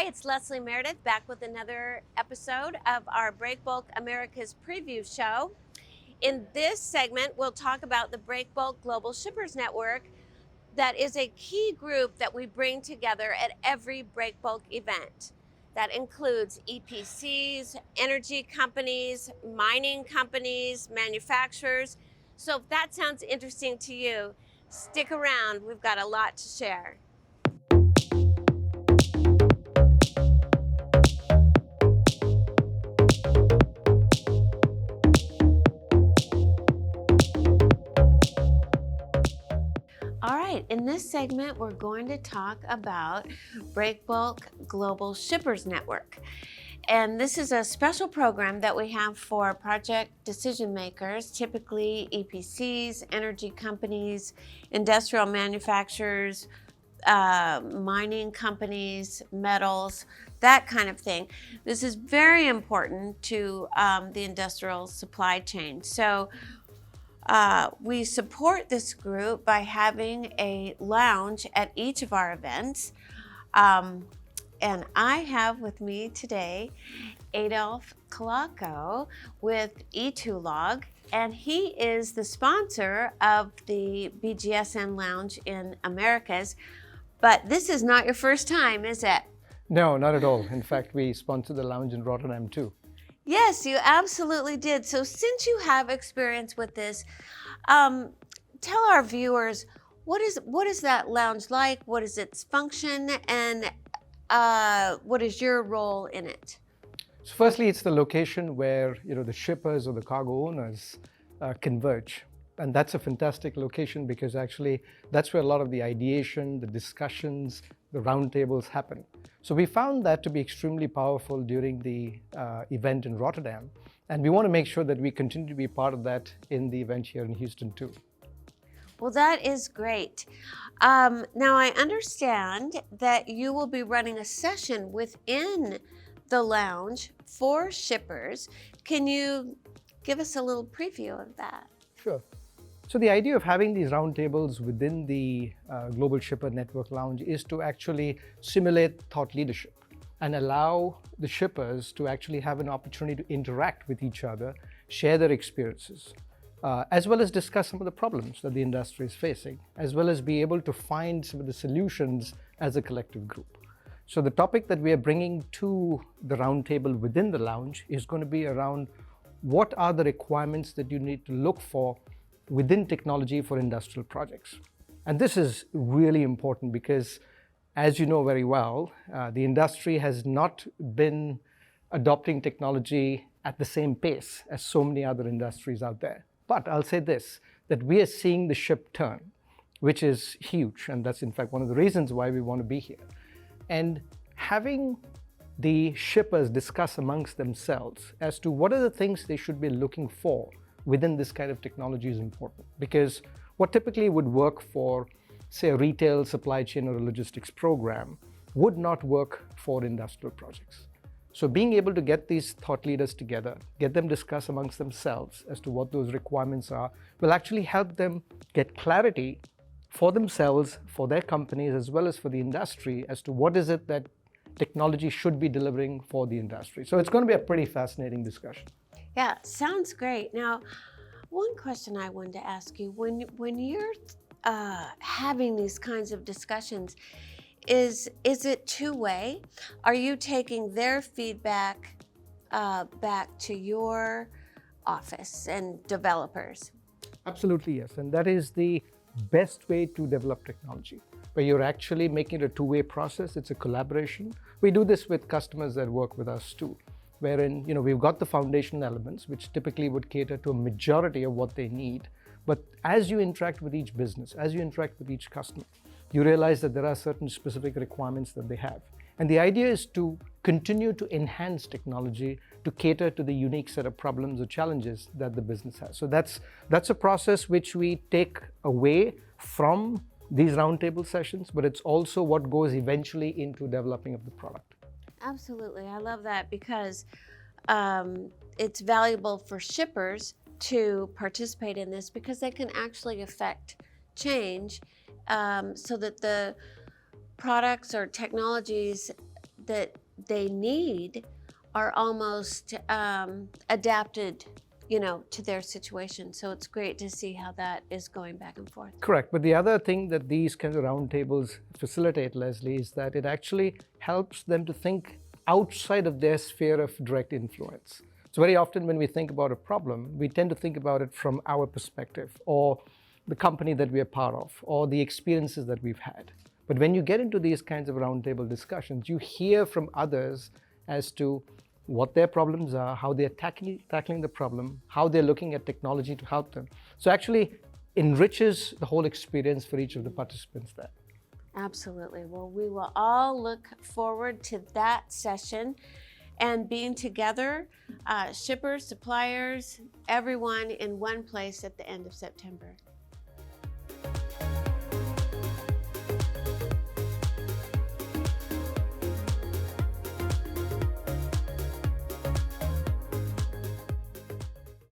Hi, it's Leslie Meredith back with another episode of our Breakbulk America's Preview Show. In this segment, we'll talk about the Breakbulk Global Shippers Network. That is a key group that we bring together at every Breakbulk event. That includes EPCs, energy companies, mining companies, manufacturers. So if that sounds interesting to you, stick around. We've got a lot to share. All right, in this segment, we're going to talk about Breakbulk Global Shippers Network. And this is a special program that we have for project decision makers, typically EPCs, energy companies, industrial manufacturers, mining companies, metals, that kind of thing. This is very important to the industrial supply chain. So we support this group by having a lounge at each of our events. And I have with me today Adolf Kalako with E2Log, and he is the sponsor of the BGSN Lounge in Americas. But this is not your first time, is it? No, not at all. In fact, we sponsor the lounge in Rotterdam too. Yes, you absolutely did. So since you have experience with this, tell our viewers, what is that lounge like? What is its function? And what is your role in it? So firstly, it's the location where the shippers or the cargo owners converge. And that's a fantastic location because actually that's where a lot of the ideation, the discussions, the roundtables happen. So we found that to be extremely powerful during the event in Rotterdam. And we want to make sure that we continue to be part of that in the event here in Houston too. Well, that is great. Now I understand that you will be running a session within the lounge for shippers. Can you give us a little preview of that? Sure. So the idea of having these roundtables within the Global Shipper Network Lounge is to actually simulate thought leadership and allow the shippers to actually have an opportunity to interact with each other, share their experiences, as well as discuss some of the problems that the industry is facing, as well as be able to find some of the solutions as a collective group. So the topic that we are bringing to the roundtable within the lounge is going to be around what are the requirements that you need to look for within technology for industrial projects. And this is really important because, as you know very well, the industry has not been adopting technology at the same pace as so many other industries out there. But I'll say this, that we are seeing the ship turn, which is huge. And that's in fact one of the reasons why we want to be here. And having the shippers discuss amongst themselves as to what are the things they should be looking for within this kind of technology is important, because what typically would work for, say, a retail supply chain or a logistics program would not work for industrial projects. So being able to get these thought leaders together, get them discuss amongst themselves as to what those requirements are, will actually help them get clarity for themselves, for their companies, as well as for the industry as to what is it that technology should be delivering for the industry. So it's going to be a pretty fascinating discussion. Yeah, sounds great. Now, one question I wanted to ask you, when you're having these kinds of discussions, is it two-way? Are you taking their feedback back to your office and developers? Absolutely, yes. And that is the best way to develop technology, where you're actually making it a two-way process. It's a collaboration. We do this with customers that work with us too, wherein we've got the foundational elements, which typically would cater to a majority of what they need. But as you interact with each business, as you interact with each customer, you realize that there are certain specific requirements that they have. And the idea is to continue to enhance technology to cater to the unique set of problems or challenges that the business has. So that's a process which we take away from these roundtable sessions, but it's also what goes eventually into developing of the product. Absolutely. I love that because it's valuable for shippers to participate in this because they can actually affect change so that the products or technologies that they need are almost adapted, to their situation. So it's great to see how that is going back and forth. Correct. But the other thing that these kinds of roundtables facilitate, Leslie, is that it actually helps them to think outside of their sphere of direct influence. So very often when we think about a problem, we tend to think about it from our perspective, or the company that we are part of, or the experiences that we've had. But when you get into these kinds of roundtable discussions, you hear from others as to what their problems are, how they're tackling the problem, how they're looking at technology to help them. So actually enriches the whole experience for each of the participants there. Absolutely. Well, we will all look forward to that session and being together, shippers, suppliers, everyone in one place at the end of September.